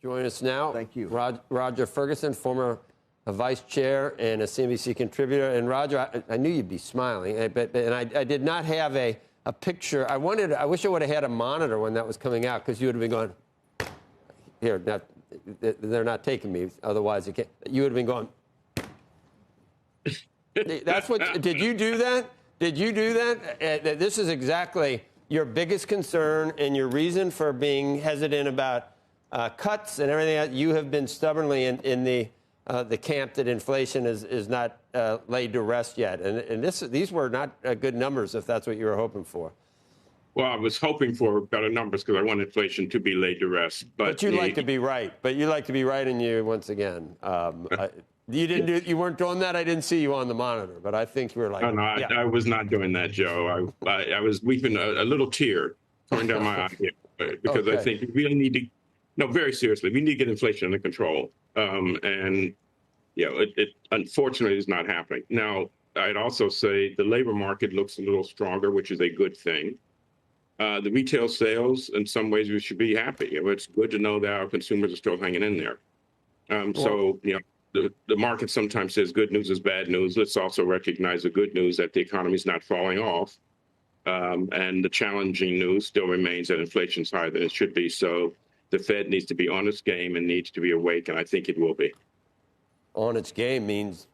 Join us now. Thank you. Roger Ferguson, former vice chair and a CNBC contributor. And Roger, I knew you'd be smiling, and I did not have a picture. I wish I would have had a monitor when that was coming out, because you would have been going, here, they're not taking me, otherwise you can't. You would have been going. That's what, did you do that? Did you do that? This is exactly your biggest concern and your reason for being hesitant about cuts and everything else. You have been stubbornly in the camp that inflation is not laid to rest yet. And these were not good numbers, if that's what you were hoping for. Well, I was hoping for better numbers because I want inflation to be laid to rest. But you like to be right. But you like to be right, and you, once again, you weren't doing that. I didn't see you on the monitor, but I think you were like. No, yeah. I was not doing that, Joe. I was weeping a little tear coming down my eye here, because I think we really need to. No, very seriously, we need to get inflation under control. And it unfortunately is not happening. Now, I'd also say the labor market looks a little stronger, which is a good thing. The retail sales, in some ways, we should be happy. It's good to know that our consumers are still hanging in there. So, the market sometimes says good news is bad news. Let's also recognize the good news that the economy is not falling off. And the challenging news still remains that inflation's higher than it should be. So the Fed needs to be on its game and needs to be awake, and I think it will be. On its game means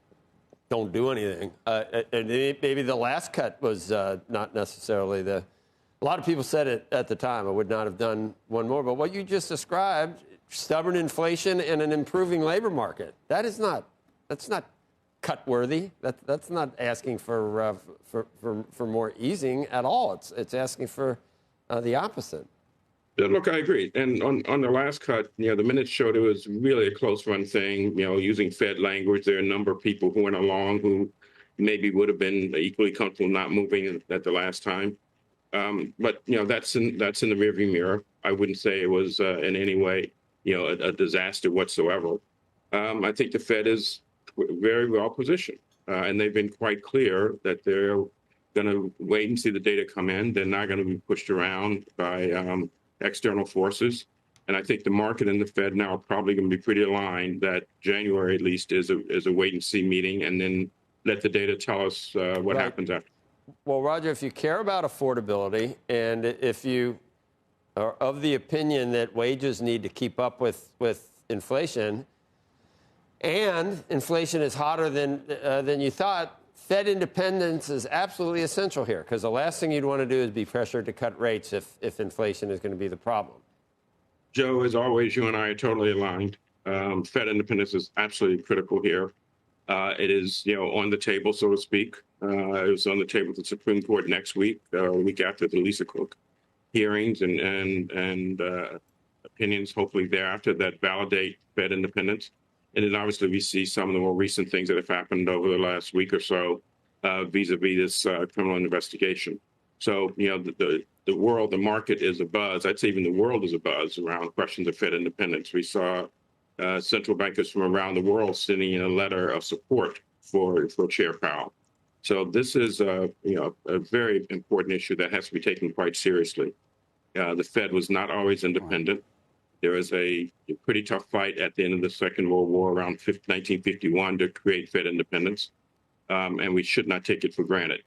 don't do anything. And maybe the last cut was not necessarily the. A lot of people said it at the time. I would not have done one more. But what you just described, stubborn inflation and an improving labor market, that's not cut worthy. That's not asking for more easing at all. It's asking for the opposite. Look, I agree. And on the last cut, the minutes showed it was really a close run thing. Using Fed language, there are a number of people who went along who maybe would have been equally comfortable not moving at the last time. But that's in the rearview mirror. I wouldn't say it was in any way a disaster whatsoever. I think the Fed is very well positioned, and they've been quite clear that they're going to wait and see the data come in. They're not going to be pushed around by external forces. And I think the market and the Fed now are probably going to be pretty aligned that January at least is a wait and see meeting, and then let the data tell us what happens after. Well, Roger, if you care about affordability, and if you are of the opinion that wages need to keep up with inflation, and inflation is hotter than you thought, Fed independence is absolutely essential here, because the last thing you'd want to do is be pressured to cut rates if inflation is going to be the problem. Joe, as always, you and I are totally aligned. Fed independence is absolutely critical here. It is, on the table, so to speak. It was on the table at the Supreme Court next week, a week after the Lisa Cook hearings and opinions, hopefully thereafter, that validate Fed independence. And then obviously we see some of the more recent things that have happened over the last week or so vis-a-vis this criminal investigation. So, the world, the market is abuzz. I'd say even the world is abuzz around questions of Fed independence. We saw central bankers from around the world sending in a letter of support for Chair Powell. So this is a very important issue that has to be taken quite seriously. The Fed was not always independent. There was a pretty tough fight at the end of the Second World War around 1951 to create Fed independence, and we should not take it for granted.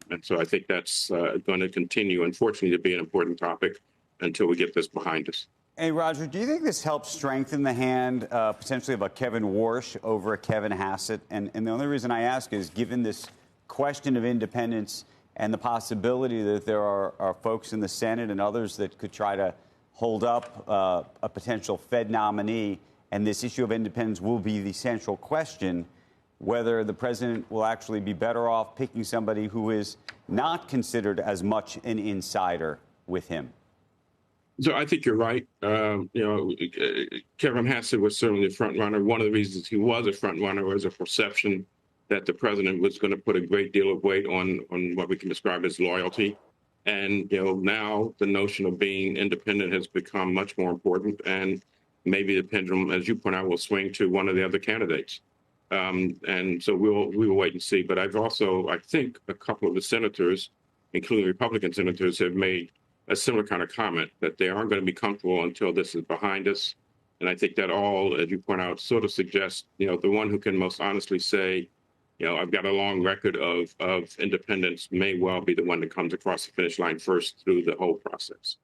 And so I think that's going to continue, unfortunately, to be an important topic until we get this behind us. Hey, Roger, do you think this helps strengthen the hand potentially of a Kevin Warsh over a Kevin Hassett? And the only reason I ask is, given this question of independence and the possibility that there are folks in the Senate and others that could try to hold up a potential Fed nominee, and this issue of independence will be the central question, whether the president will actually be better off picking somebody who is not considered as much an insider with him. So I think you're right. Kevin Hassett was certainly a front runner. One of the reasons he was a front runner was a perception that the president was going to put a great deal of weight on what we can describe as loyalty. And now the notion of being independent has become much more important, and maybe the pendulum, as you point out, will swing to one of the other candidates. And so we will wait and see. But I think a couple of the senators, including Republican senators, have made a similar kind of comment that they aren't going to be comfortable until this is behind us, And I think that all, as you point out, sort of suggests, the one who can most honestly say, I've got a long record of independence may well be the one that comes across the finish line first through the whole process.